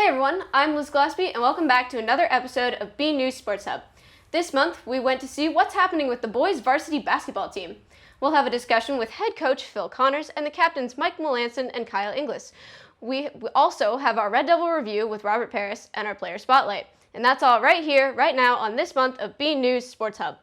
Hey everyone, I'm Liz Glaspie and welcome back to another episode of BNEWS Sports Hub. This month, we went to see what's happening with the Boys Varsity Basketball team. We'll have a discussion with head coach Phil Connors and the captains Mike Melanson and Kyle Inglis. We also have our Red Devil review with Robert Paris and our player spotlight. And that's all right here, right now on this month of BNEWS Sports Hub.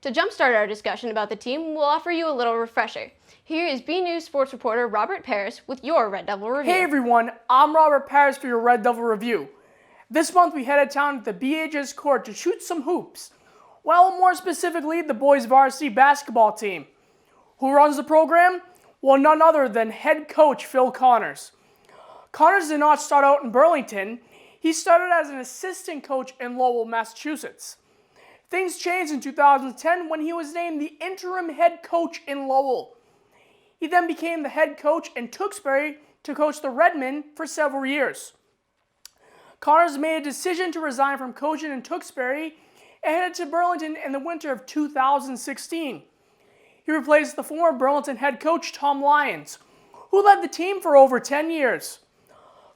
To jumpstart our discussion about the team, we'll offer you a little refresher. Here is BNews sports reporter Robert Paris with your Red Devil review. Hey everyone, I'm Robert Paris for your Red Devil review. This month we headed down to the BHS court to shoot some hoops. Well, more specifically, the Boys Varsity Basketball team. Who runs the program? Well, none other than head coach Phil Connors. Connors did not start out in Burlington. He started as an assistant coach in Lowell, Massachusetts. Things changed in 2010 when he was named the interim head coach in Lowell. He then became the head coach in Tewksbury to coach the Redmen for several years. Connors made a decision to resign from coaching in Tewksbury and headed to Burlington in the winter of 2016. He replaced the former Burlington head coach Tom Lyons, who led the team for over 10 years.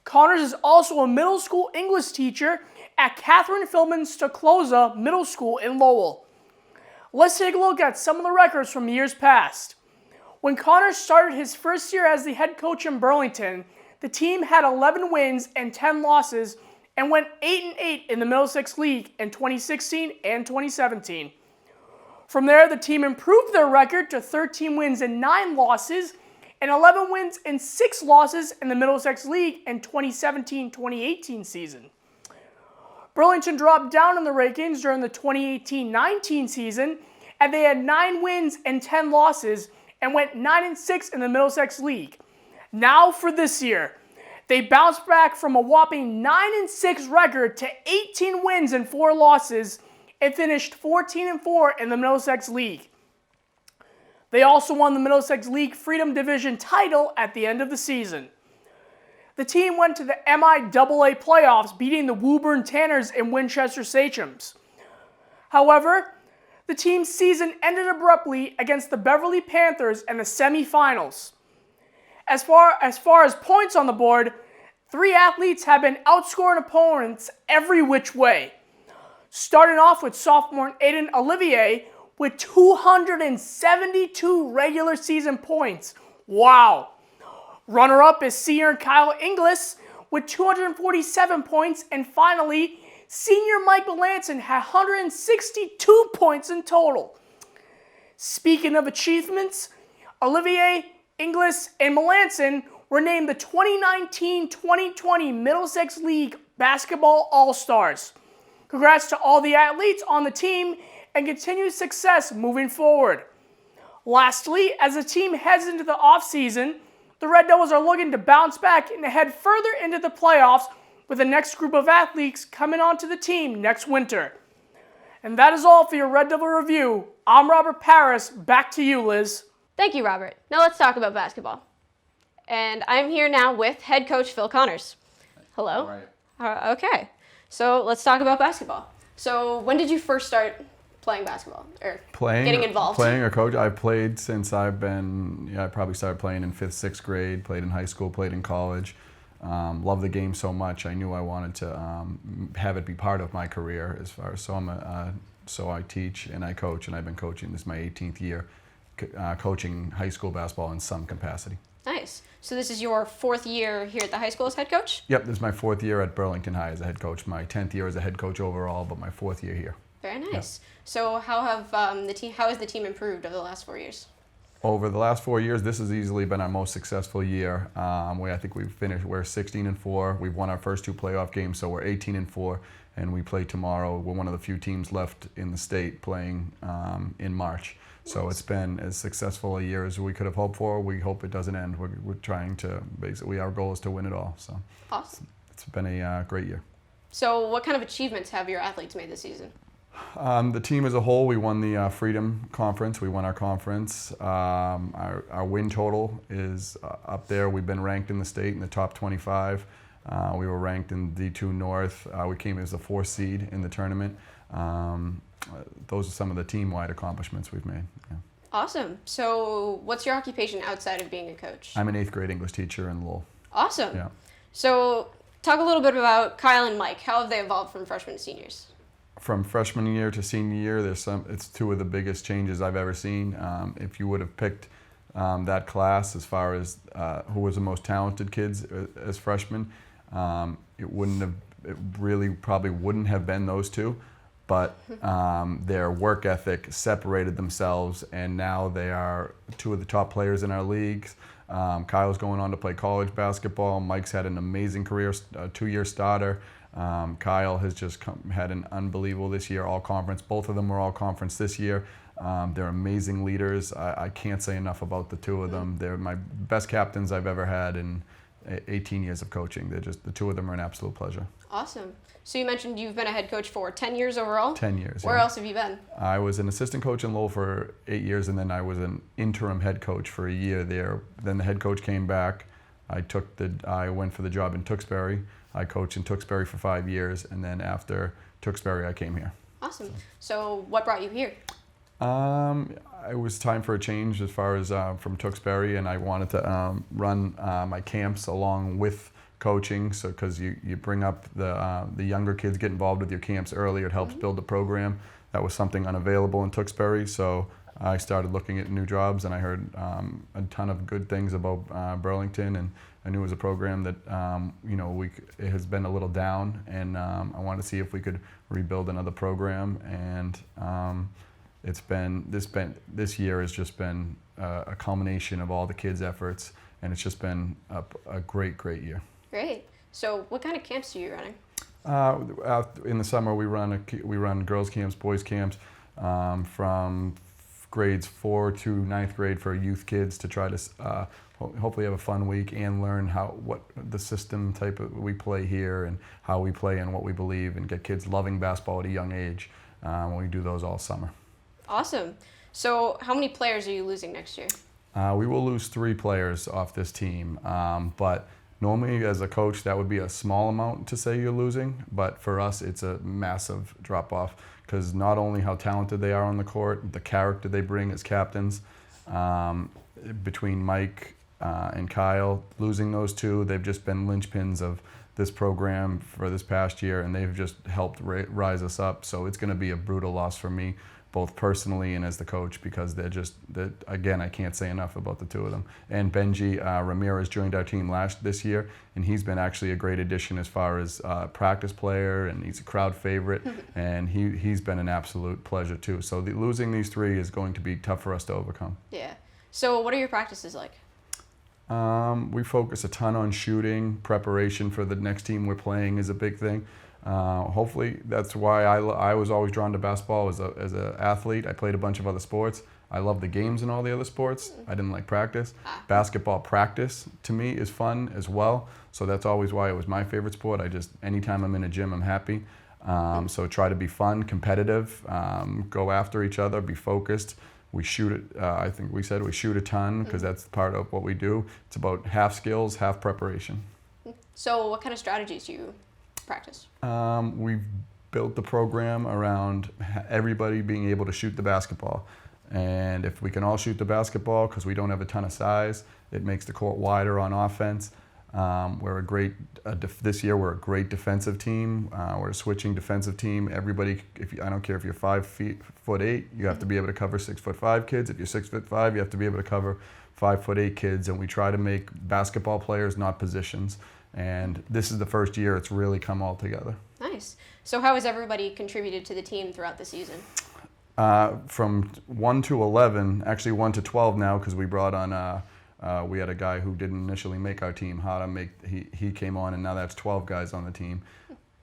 Connors is also a middle school English teacher at Catherine Philman Stoklosa Middle School in Lowell. Let's take a look at some of the records from years past. When Connors started his first year as the head coach in Burlington, the team had 11 wins and 10 losses and went 8-8 in the Middlesex League in 2016 and 2017. From there, the team improved their record to 13 wins and 9 losses and 11 wins and 6 losses in the Middlesex League in 2017-2018 season. Burlington dropped down in the rankings during the 2018-19 season, and they had 9 wins and 10 losses and went 9-6 in the Middlesex League. Now for this year, they bounced back from a whopping 9-6 record to 18 wins and 4 losses and finished 14-4 in the Middlesex League. They also won the Middlesex League Freedom Division title at the end of the season. The team went to the MIAA playoffs, beating the Woburn Tanners and Winchester Sachems. However, the team's season ended abruptly against the Beverly Panthers in the semifinals. As far as points on the board, 3 athletes have been outscoring opponents every which way. Starting off with sophomore Aiden Olivier with 272 regular season points. Wow! Runner-up is senior Kyle Inglis with 247 points, and finally, senior Mike Melanson had 162 points in total. Speaking of achievements, Olivier, Inglis, and Melanson were named the 2019-2020 Middlesex League Basketball All-Stars. Congrats to all the athletes on the team and continued success moving forward. Lastly, as the team heads into the offseason, the Red Devils are looking to bounce back and head further into the playoffs with the next group of athletes coming onto the team next winter. And that is all for your Red Devil review. I'm Robert Paris. Back to you, Liz. Thank you, Robert. Now let's talk about basketball. And I'm here now with head coach Phil Connors. Hello. All right. Okay, so let's talk about basketball. So when did you first start playing basketball or getting involved? Playing or coach? I've played since I probably started playing in 5th, 6th grade, played in high school, played in college. Love the game so much, I knew I wanted to have it be part of my career as far as, so I teach and I coach, and I've been coaching. This is my 18th year coaching high school basketball in some capacity. Nice. So this is your 4th year here at the high school as head coach? Yep, this is my 4th year at Burlington High as a head coach. My 10th year as a head coach overall, but my 4th year here. Very nice. Yep. So how has the team improved over the last 4 years? Over the last 4 years, this has easily been our most successful year. Where I think we're 16-4. We've won our first 2 playoff games, so we're 18-4, and we play tomorrow. We're one of the few teams left in the state playing in March. So it's been as successful a year as we could have hoped for. We hope it doesn't end. We're trying to, basically, our goal is to win it all. So awesome. It's been a great year. So what kind of achievements have your athletes made this season? The team as a whole, we won the Freedom Conference. We won our conference. Our win total is up there. We've been ranked in the state in the top 25. We were ranked in D2 North. We came as the 4th seed in the tournament. Those are some of the team-wide accomplishments we've made. Yeah. Awesome. So what's your occupation outside of being a coach? I'm an 8th grade English teacher in Lowell. Awesome. Yeah. So talk a little bit about Kyle and Mike. How have they evolved from freshmen to seniors? From freshman year to senior year, it's two of the biggest changes I've ever seen. If you would have picked that class as far as who was the most talented kids as freshmen, it really probably wouldn't have been those two. But their work ethic separated themselves, and now they are two of the top players in our leagues. Kyle's going on to play college basketball. Mike's had an amazing career, a 2-year starter. Kyle has just had an unbelievable this year, all conference. Both of them were all conference this year. They're amazing leaders. I can't say enough about the two of them. They're my best captains I've ever had in 18 years of coaching. The two of them are an absolute pleasure. Awesome. So you mentioned you've been a head coach for 10 years overall? 10 years. Where yeah. else have you been? I was an assistant coach in Lowell for 8 years, and then I was an interim head coach for a year there. Then the head coach came back. I went for the job in Tewksbury. I coached in Tewksbury for 5 years, and then after Tewksbury, I came here. Awesome. So what brought you here? It was time for a change as far as from Tewksbury, and I wanted to run my camps along with coaching. So because you bring up the younger kids, get involved with your camps early, it helps build the program. That was something unavailable in Tewksbury, so I started looking at new jobs, and I heard a ton of good things about Burlington, and I knew it was a program that it has been a little down, and I wanted to see if we could rebuild another program. And this year has just been a culmination of all the kids' efforts, and it's just been a great year. Great. So what kind of camps are you running? In the summer, we run girls camps, boys camps, from grades 4 to 9th grade for youth kids to try to hopefully have a fun week and learn what the system type of we play here and how we play and what we believe, and get kids loving basketball at a young age. We do those all summer. Awesome. So how many players are you losing next year? We will lose 3 players off this team, but normally as a coach that would be a small amount to say you're losing, but for us it's a massive drop off, because not only how talented they are on the court, the character they bring as captains. Between Mike and Kyle, losing those two, they've just been linchpins of this program for this past year, and they've just helped rise us up. So it's going to be a brutal loss for me, both personally and as the coach, because again, I can't say enough about the two of them. And Benji Ramirez joined our team this year, and he's been actually a great addition as far as practice player, and he's a crowd favorite, and he's been an absolute pleasure too. So losing these 3 is going to be tough for us to overcome. Yeah. So what are your practices like? We focus a ton on shooting. Preparation for the next team we're playing is a big thing. Hopefully that's why I was always drawn to basketball as an athlete. I played a bunch of other sports. I love the games in all the other sports. I didn't like practice. Basketball practice to me is fun as well. So that's always why it was my favorite sport. Anytime I'm in a gym, I'm happy. So try to be fun, competitive, go after each other, be focused. We shoot it. I think we said we shoot a ton, because that's part of what we do. It's about half skills, half preparation. So what kind of strategies do you practice? We've built the program around everybody being able to shoot the basketball. And if we can all shoot the basketball, because we don't have a ton of size, it makes the court wider on offense. This year we're a great defensive team. We're a switching defensive team. Everybody, I don't care if you're 5'8", you have to be able to cover 6'5" kids. If you're 6'5", you have to be able to cover 5'8" kids. And we try to make basketball players, not positions. And this is the first year it's really come all together. Nice. So how has everybody contributed to the team throughout the season? From 1 to 11, actually 1 to 12 now, because we brought on. We had a guy who didn't initially make our team. He came on, and now that's 12 guys on the team.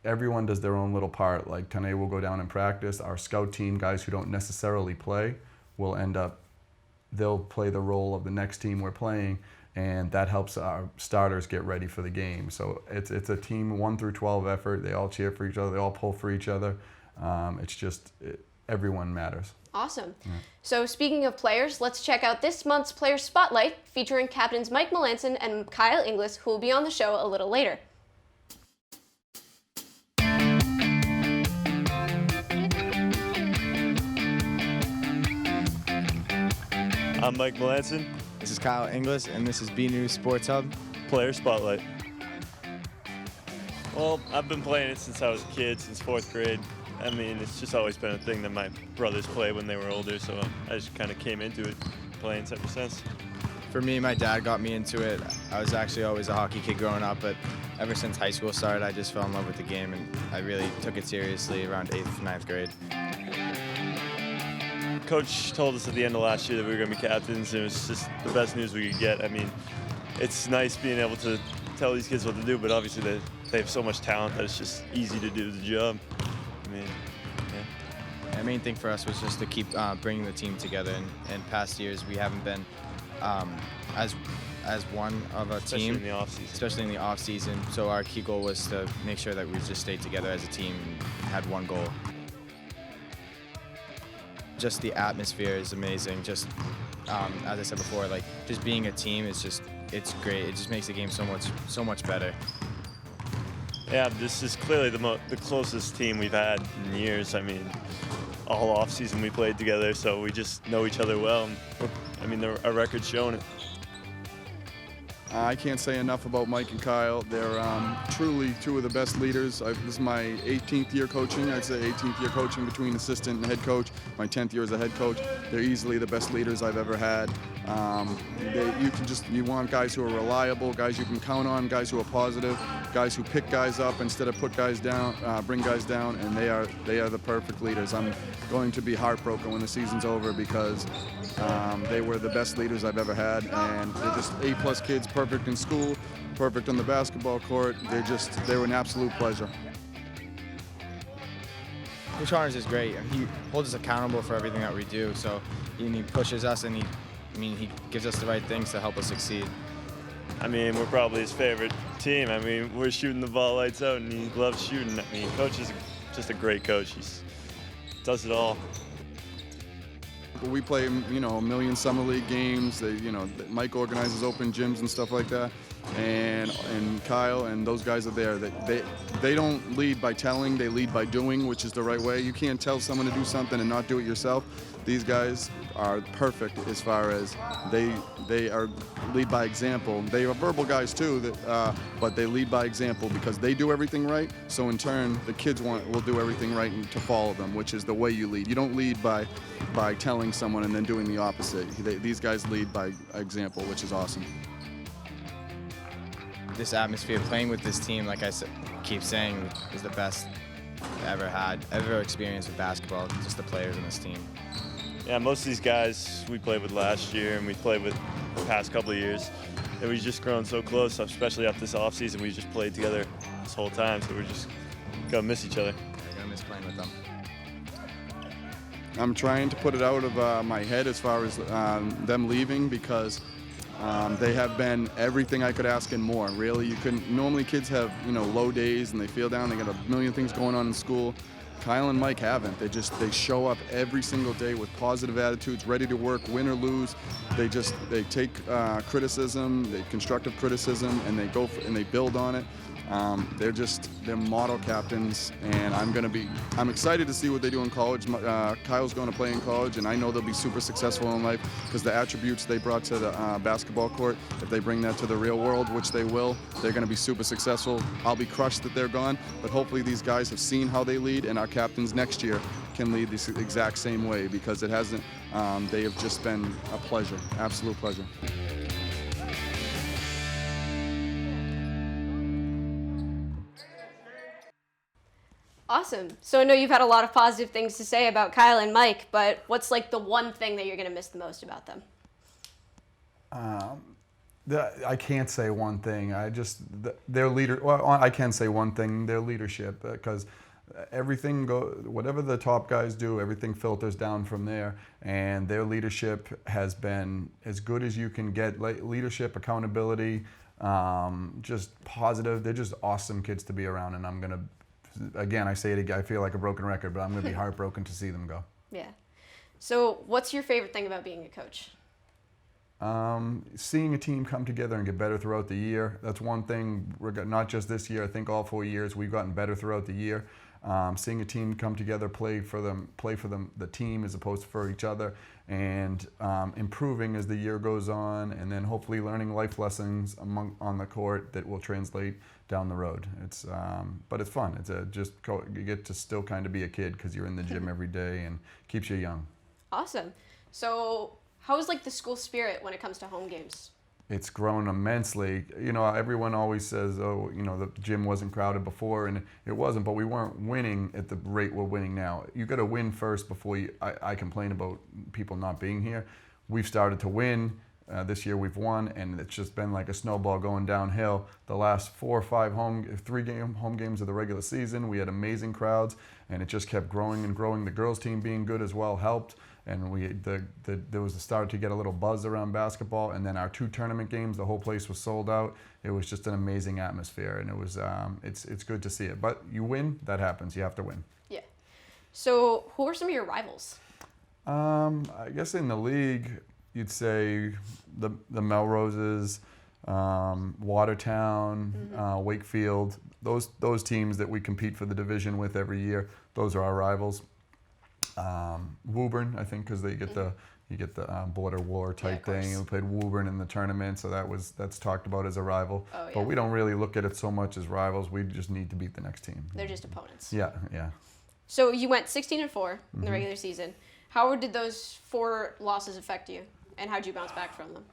Everyone does their own little part. Like Tane will go down and practice. Our scout team, guys who don't necessarily play, they'll play the role of the next team we're playing, and that helps our starters get ready for the game. So it's a team 1 through 12 effort. They all cheer for each other. They all pull for each other. It's just everyone matters. Awesome. Yeah. So speaking of players, let's check out this month's Player Spotlight featuring captains Mike Melanson and Kyle Inglis, who will be on the show a little later. I'm Mike Melanson. This is Kyle Inglis, and this is BNEWS Sports Hub. Player Spotlight. Well, I've been playing it since I was a kid, since 4th grade. I mean, it's just always been a thing that my brothers played when they were older, so I just kind of came into it playing ever since. For me, my dad got me into it. I was actually always a hockey kid growing up, but ever since high school started, I just fell in love with the game, and I really took it seriously around 8th, 9th grade. Coach told us at the end of last year that we were going to be captains, and it was just the best news we could get. I mean, it's nice being able to tell these kids what to do, but obviously they have so much talent that it's just easy to do the job. I mean, yeah. The main thing for us was just to keep bringing the team together. In past years, we haven't been as one of a team, especially in the off season. So our key goal was to make sure that we just stayed together as a team and had one goal. Just the atmosphere is amazing. Just as I said before, like just being a team is it's great. It just makes the game so much better. Yeah, this is clearly the closest team we've had in years. I mean, all off season we played together, so we just know each other well. I mean, our record's showing it. I can't say enough about Mike and Kyle. They're truly two of the best leaders. This is my 18th year coaching. I'd say 18th year coaching between assistant and head coach. My 10th year as a head coach. They're easily the best leaders I've ever had. You want guys who are reliable, guys you can count on, guys who are positive, guys who pick guys up instead of put guys down, bring guys down, and they are the perfect leaders. I'm going to be heartbroken when the season's over because they were the best leaders I've ever had, and they're just A+ kids, perfect in school, perfect on the basketball court. They were an absolute pleasure. Coach Connors is great. He holds us accountable for everything that we do. So he pushes us, and he gives us the right things to help us succeed. I mean, we're probably his favorite team. I mean, we're shooting the ball lights out, and he loves shooting. I mean, Coach is just a great coach. He does it all. We play, a million summer league games. Mike organizes open gyms and stuff like that. And Kyle and those guys are there. They don't lead by telling, they lead by doing, which is the right way. You can't tell someone to do something and not do it yourself. These guys are perfect as far as they lead by example. They are verbal guys too, but they lead by example because they do everything right. So in turn, the kids will do everything right and to follow them, which is the way you lead. You don't lead by telling someone and then doing the opposite. These guys lead by example, which is awesome. This atmosphere, playing with this team, like I keep saying, is the best I've ever experienced with basketball. Just the players on this team. Yeah, most of these guys we played with last year and we played with the past couple of years. And we've just grown so close, especially after this offseason. We just played together this whole time, so we're just going to miss each other. I'm going to miss playing with them. I'm trying to put it out of my head as far as them leaving because they have been everything I could ask and more. Really, normally kids have low days and they feel down. They got a million things going on in school. Kyle and Mike haven't. They show up every single day with positive attitudes, ready to work, win or lose. They take criticism, constructive criticism, and they build on it. They're model captains, and I'm excited to see what they do in college. Kyle's going to play in college, and I know they'll be super successful in life because the attributes they brought to the basketball court, if they bring that to the real world, which they will, they're going to be super successful. I'll be crushed that they're gone, but hopefully these guys have seen how they lead, and our captains next year can lead this exact same way because it hasn't. They have just been a pleasure, absolute pleasure. Awesome. So I know you've had a lot of positive things to say about Kyle and Mike, but what's like the one thing that you're going to miss the most about them? I can't say one thing. Their leader. Well, I can say one thing: their leadership, because whatever the top guys do, everything filters down from there, and their leadership has been as good as you can get. Leadership, accountability, just positive. They're just awesome kids to be around, and I'm gonna again, I say it again, I feel like a broken record, but I'm going to be heartbroken to see them go. Yeah. So what's your favorite thing about being a coach? Seeing a team come together and get better throughout the year. That's one thing, not just this year, I think all 4 years we've gotten better throughout the year. Seeing a team come together, play for the team as opposed to for each other, and improving as the year goes on, and then hopefully learning life lessons on the court that will translate down the road. But it's fun. You get to still kind of be a kid because you're in the gym every day and keeps you young. Awesome. So how is like the school spirit when it comes to home games? It's grown immensely. You know, everyone always says, oh, you know, the gym wasn't crowded before, and it wasn't, but we weren't winning at the rate we're winning now. You got to win first before I complain about people not being here. We've started to win. This year we've won, and it's just been like a snowball going downhill. The last 4 or 5 home games of the regular season, we had amazing crowds, and it just kept growing and growing. The girls team being good as well helped, and there was a start to get a little buzz around basketball. And then our 2 tournament games, the whole place was sold out. It was just an amazing atmosphere, and it was it's good to see it. But you win, that happens. You have to win. Yeah. So who are some of your rivals? I guess in the league, you'd say the Melroses, Watertown, Wakefield. Those teams that we compete for the division with every year. Those are our rivals. Woburn, I think, because you get the border war type thing. And we played Woburn in the tournament, so that's talked about as a rival. Oh, yeah. But we don't really look at it so much as rivals. We just need to beat the next team. They're just opponents. Yeah, yeah. So you went 16-4 in the regular season. How did those 4 losses affect you, and how did you bounce back from them?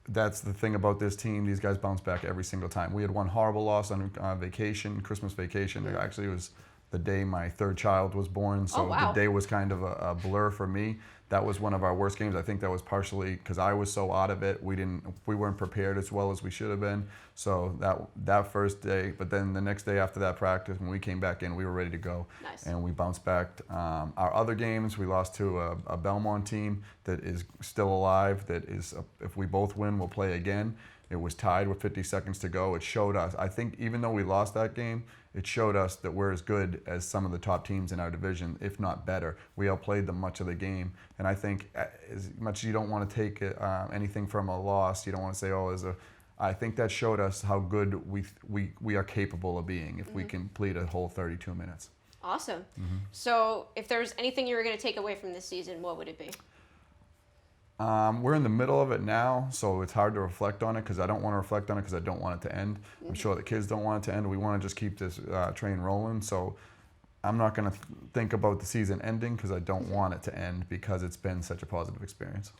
That's the thing about this team. These guys bounce back every single time. We had one horrible loss on vacation, Christmas vacation. It actually was the day my 3rd child was born, so the day was kind of a blur for me. That was one of our worst games. I think that was partially because I was so out of it. We weren't prepared as well as we should have been. So that first day, but then the next day after that practice, when we came back in, we were ready to go. Nice. And we bounced back. Our other games, we lost to a Belmont team that is still alive. That is, if we both win, we'll play again. It was tied with 50 seconds to go. It showed us, I think even though we lost that game, it showed us that we're as good as some of the top teams in our division, if not better. We outplayed them much of the game. And I think as much as you don't want to take anything from a loss, you don't want to say, I think that showed us how good we are capable of being if we complete a whole 32 minutes. Awesome. So if there was anything you were going to take away from this season, what would it be? We're in the middle of it now, so it's hard to reflect on it because I don't want to reflect on it because I don't want it to end. I'm sure the kids don't want it to end. We want to just keep this train rolling. So I'm not going to think about the season ending because I don't want it to end because it's been such a positive experience.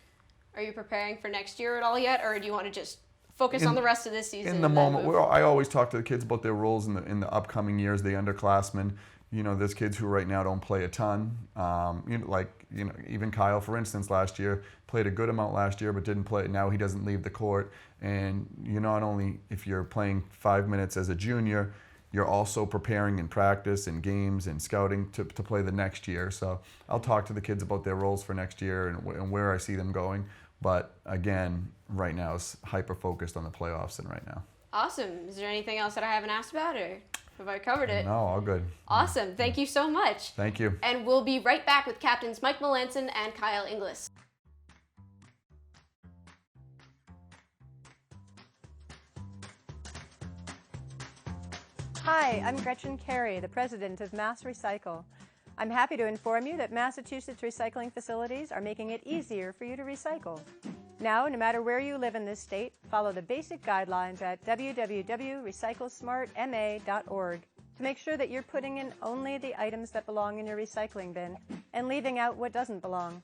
Are you preparing for next year at all yet, or do you want to just focus on the rest of this season? In the moment, I always talk to the kids about their roles in the upcoming years, the underclassmen. You know, there's kids who right now don't play a ton. Even Kyle, for instance, last year played a good amount last year, but didn't play. Now he doesn't leave the court. And you not only, if you're playing 5 minutes as a junior, you're also preparing in practice and games and scouting to play the next year. So I'll talk to the kids about their roles for next year and where I see them going. But again, right now it's hyper focused on the playoffs and right now. Awesome. Is there anything else that I haven't asked about, or have I covered it? No, all good. Awesome. Thank you so much. Thank you. And we'll be right back with Captains Mike Melanson and Kyle Inglis. Hi, I'm Gretchen Carey, the president of Mass Recycle. I'm happy to inform you that Massachusetts recycling facilities are making it easier for you to recycle. Now, no matter where you live in this state, follow the basic guidelines at www.recyclesmartma.org to make sure that you're putting in only the items that belong in your recycling bin and leaving out what doesn't belong.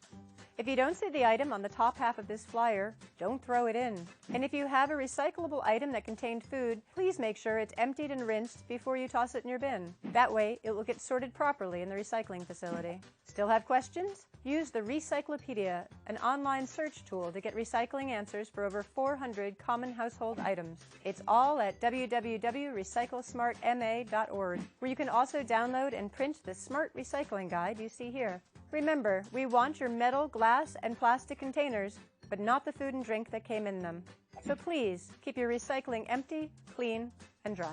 If you don't see the item on the top half of this flyer, don't throw it in. And if you have a recyclable item that contained food, please make sure it's emptied and rinsed before you toss it in your bin. That way, it will get sorted properly in the recycling facility. Still have questions? Use the Recyclopedia, an online search tool to get recycling answers for over 400 common household items. It's all at www.recyclesmartma.org, where you can also download and print the Smart Recycling Guide you see here. Remember, we want your metal, glass, and plastic containers, but not the food and drink that came in them. So please, keep your recycling empty, clean, and dry.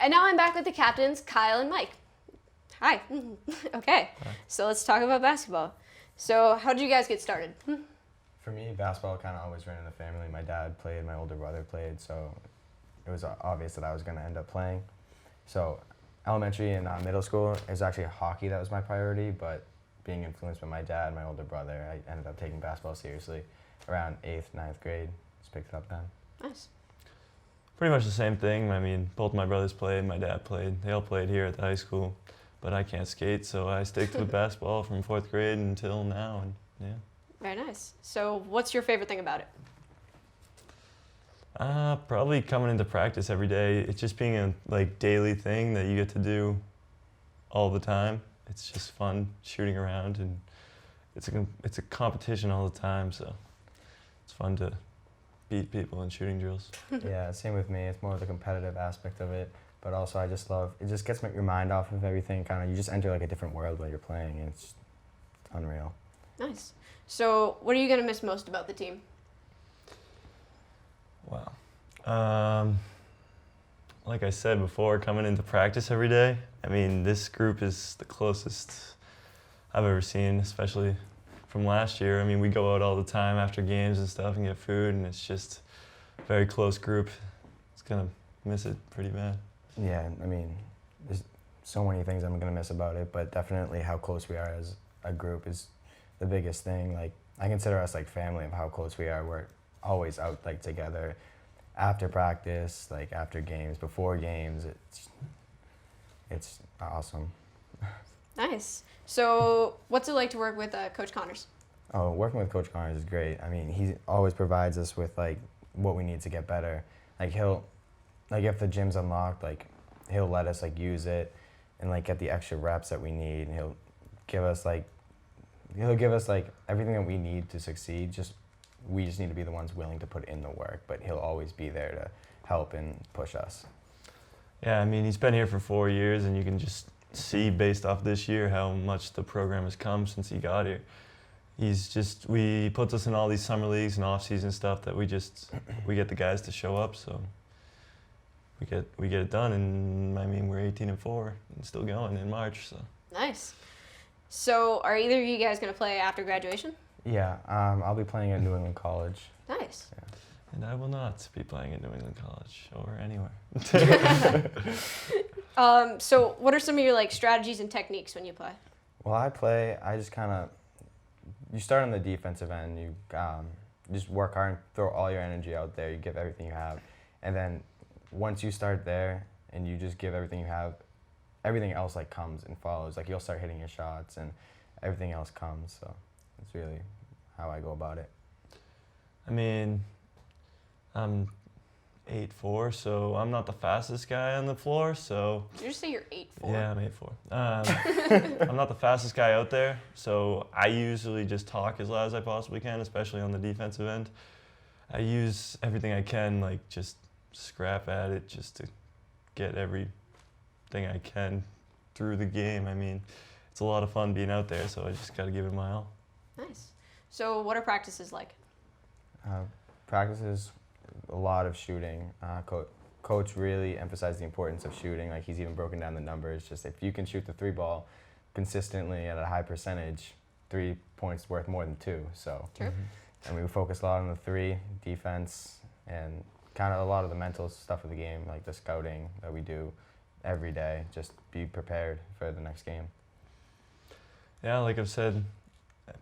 And now I'm back with the captains, Kyle and Mike. Hi. Okay, so let's talk about basketball. So how did you guys get started? For me, basketball kind of always ran in the family. My dad played, my older brother played, so it was obvious that I was going to end up playing. So elementary and middle school, it was actually hockey that was my priority, but being influenced by my dad and my older brother, I ended up taking basketball seriously around 8th, 9th grade. Just picked it up then. Nice. Pretty much the same thing. I mean, both my brothers played, my dad played. They all played here at the high school, but I can't skate, so I stick to the basketball from 4th grade until now, and yeah. Very nice. So what's your favorite thing about it? Probably coming into practice every day. It's just being a daily thing that you get to do all the time. It's just fun shooting around, and it's a competition all the time, so it's fun to beat people in shooting drills. Yeah, same with me. It's more of the competitive aspect of it, but also I just love, it just gets your mind off of everything. Kind of, you just enter like a different world while you're playing, and it's unreal. Nice. So what are you going to miss most about the team? Wow. Like I said before, coming into practice every day, I mean, this group is the closest I've ever seen, especially from last year. I mean, we go out all the time after games and stuff and get food, and it's just a very close group. It's going to miss it pretty bad. Yeah, I mean, there's so many things I'm going to miss about it, but definitely how close we are as a group is the biggest thing. Like, I consider us like family of how close we are. We're always out like together after practice, like after games, before games. It's awesome. Nice. So what's it like to work with Coach Connors? Oh, working with Coach Connors is great. I mean, he always provides us with like what we need to get better. Like if the gym's unlocked, like he'll let us like use it and like get the extra reps that we need. And he'll give us like everything that we need to succeed. We just need to be the ones willing to put in the work, but he'll always be there to help and push us. Yeah, I mean, he's been here for 4 years, and you can just see based off this year how much the program has come since he got here. He puts us in all these summer leagues and off-season stuff that we get the guys to show up, so we get it done. And I mean, we're 18-4 and still going in March, so. Nice. So are either of you guys going to play after graduation? Yeah, I'll be playing at New England College. Nice. Yeah. And I will not be playing at New England College or anywhere. So what are some of your strategies and techniques when you play? Well, I just kind of, you start on the defensive end, you just work hard and throw all your energy out there, you give everything you have, and then once you start there and you just give everything you have, everything else comes and follows. Like, you'll start hitting your shots and everything else comes, so that's really how I go about it. I mean, I'm 8'4", so I'm not the fastest guy on the floor, so... Did you just say you're 8'4"? Yeah, I'm 8'4". I'm not the fastest guy out there, so I usually just talk as loud as I possibly can, especially on the defensive end. I use everything I can, just scrap at it just to get everything I can through the game. I mean, it's a lot of fun being out there, so I just got to give it my all. Nice. So what are practices like? Practices, a lot of shooting. Coach really emphasized the importance of shooting. Like, he's even broken down the numbers. Just if you can shoot the 3 ball consistently at a high percentage, 3 points worth more than 2. So, True. And we focus a lot on the 3, defense, and kind of a lot of the mental stuff of the game, like the scouting that we do every day. Just be prepared for the next game. Yeah, like I've said,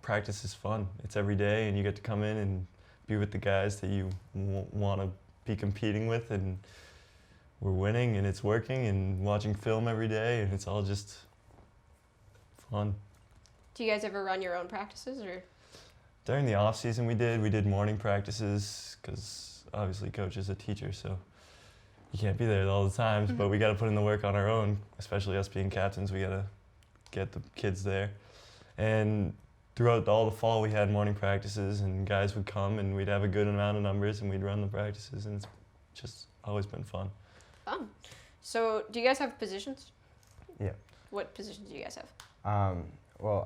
practice is fun. It's every day, and you get to come in and be with the guys that you want to be competing with, and we're winning, and it's working, and watching film every day, and it's all just fun. Do you guys ever run your own practices, or? During the off season, we did morning practices, because obviously Coach is a teacher, so you can't be there all the times. But we got to put in the work on our own, especially us being captains. We got to get the kids there, and throughout all the fall, we had morning practices, and guys would come, and we'd have a good amount of numbers, and we'd run the practices, and it's just always been fun. Fun. So, do you guys have positions? Yeah. What positions do you guys have? Well,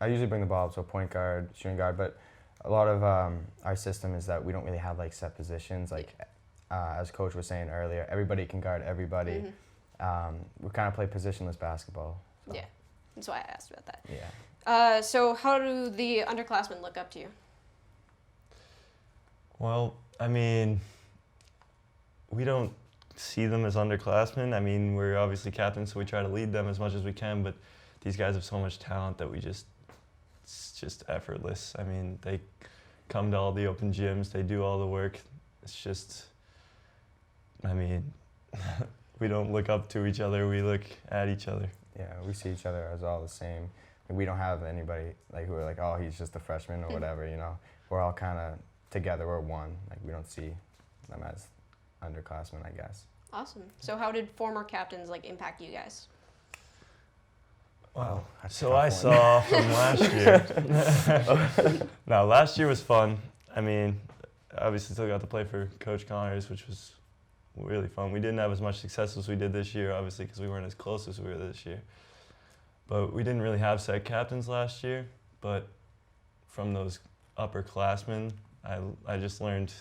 I usually bring the ball up, so point guard, shooting guard, but a lot of our system is that we don't really have set positions. As Coach was saying earlier, everybody can guard everybody. We kind of play positionless basketball. So. Yeah, that's why I asked about that. Yeah. So how do the underclassmen look up to you? Well, I mean, we don't see them as underclassmen. I mean, we're obviously captains, so we try to lead them as much as we can, but these guys have so much talent that it's just effortless. I mean, they come to all the open gyms, they do all the work. It's just, I mean, we don't look up to each other, we look at each other. Yeah, we see each other as all the same. We don't have anybody like who are like, oh, he's just a freshman or whatever, you know. We're all kind of together, we're one. Like, we don't see them as underclassmen, I guess. Awesome. So how did former captains like impact you guys? Wow. That's a So tough I one. saw from last year. No, last year was fun. I mean, obviously still got to play for Coach Connors, which was really fun. We didn't have as much success as we did this year, obviously, because we weren't as close as we were this year. But we didn't really have set captains last year. But from those upperclassmen, I just learned.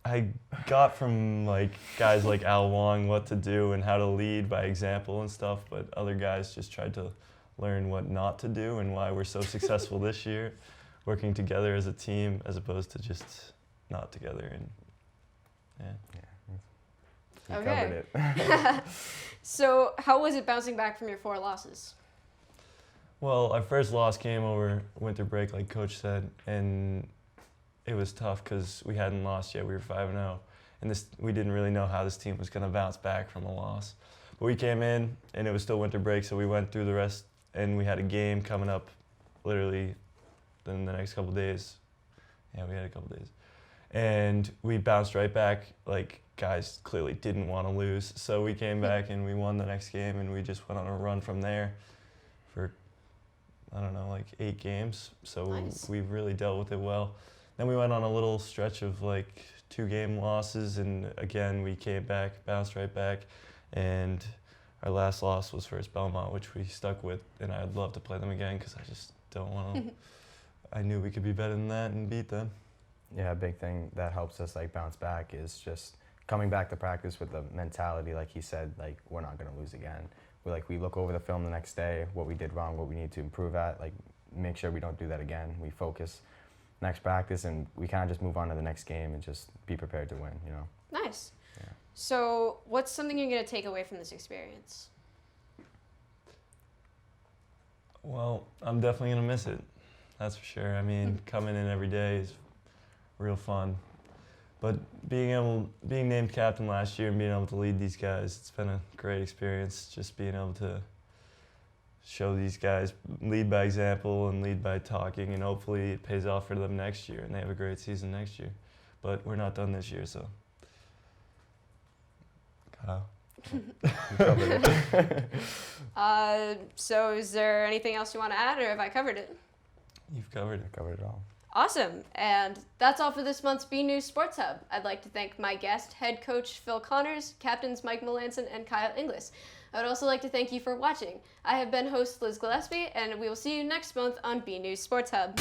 I got from like guys like Al Wong what to do and how to lead by example and stuff, but other guys just tried to learn what not to do and why we're so successful this year, working together as a team as opposed to just not together. And yeah. We Okay. covered it. So how was it bouncing back from your 4 losses? Well, our first loss came over winter break, like Coach said, and it was tough because we hadn't lost yet. We were 5-0, and we didn't really know how this team was going to bounce back from a loss. But we came in, and it was still winter break, so we went through the rest, and we had a game coming up literally in the next couple days. Yeah, we had a couple days. And we bounced right back. Like, guys clearly didn't want to lose, so we came back, and we won the next game, and we just went on a run from there for, I don't know, like 8 games. So Nice. we really dealt with it well. Then we went on a little stretch of like 2-game losses, and again we came back, bounced right back, and our last loss was versus Belmont, which we stuck with, and I'd love to play them again because I just don't want to. I knew we could be better than that and beat them. Yeah, a big thing that helps us like bounce back is just coming back to practice with the mentality, like he said, like we're not gonna lose again. We look over the film the next day, what we did wrong, what we need to improve at, like make sure we don't do that again. We focus next practice, and we kind of just move on to the next game and just be prepared to win, you know. Nice. Yeah. So what's something you're going to take away from this experience? Well, I'm definitely gonna miss it. That's for sure. I mean, coming in every day is real fun. But being named captain last year and being able to lead these guys, it's been a great experience. Just being able to show these guys, lead by example and lead by talking, and hopefully it pays off for them next year and they have a great season next year. But we're not done this year, so. Kyle. We covered it. So is there anything else you want to add, or have I covered it? You've covered it. We covered it all. Awesome. And that's all for this month's BNEWS Sports Hub. I'd like to thank my guest, head coach Phil Connors, captains Mike Melanson and Kyle Inglis. I would also like to thank you for watching. I have been host Liz Gillespie, and we will see you next month on BNEWS Sports Hub.